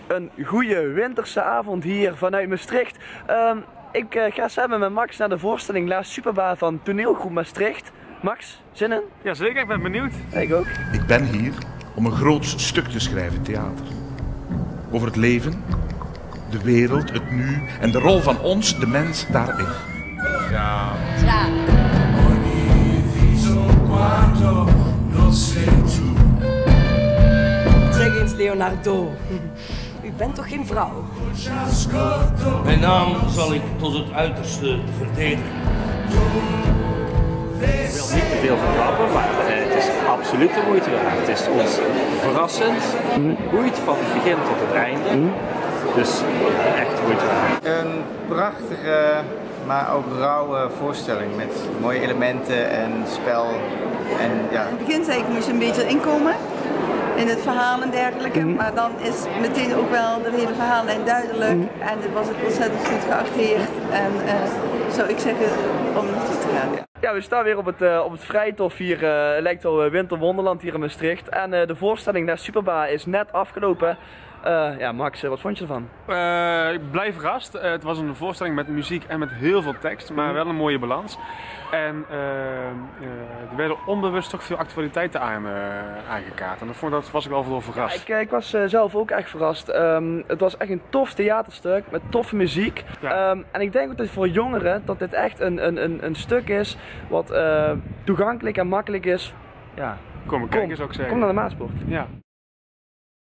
Een goede winterse avond hier vanuit Maastricht. Ik ga samen met Max naar de voorstelling La Superba van Toneelgroep Maastricht. Max, zin in? Jazeker, ik ben benieuwd. Ik ook. Ik ben hier om een groot stuk te schrijven, theater. Over het leven, de wereld, het nu en de rol van ons, de mens, daarin. Ja. Ja. Zeg eens, Leonardo. U bent toch geen vrouw? Mijn naam zal ik tot het uiterste verdedigen. Ik wil niet te veel verklappen, maar het is absoluut de moeite waard. Het is ons verrassend, boeit van het begin tot het einde. Dus echt moeite waard. Een prachtige, maar ook rauwe voorstelling met mooie elementen en spel. En, ja. In het begin zei ik moest een beetje inkomen in het verhaal en dergelijke, maar dan is meteen ook wel de hele verhaallijn duidelijk en het was ook ontzettend goed geacteerd en zou ik zeggen om naartoe te gaan. Ja, we staan weer op het Vrijthof hier, lijkt wel Winterwonderland hier in Maastricht. En de voorstelling La Superba is net afgelopen. Ja, Max, wat vond je ervan? Ik blijf verrast. Het was een voorstelling met muziek en met heel veel tekst, maar wel een mooie balans. En er werden onbewust toch veel actualiteiten aangekaart. En dat was ik wel veel verrast. Ja, ik was zelf ook echt verrast. Het was echt een tof theaterstuk met toffe muziek. Ja. En ik denk ook dat voor jongeren dat dit echt een stuk is wat toegankelijk en makkelijk is. Ja, Kom kijken, zou ik zeggen. Kom naar de Maaspoort. Ja.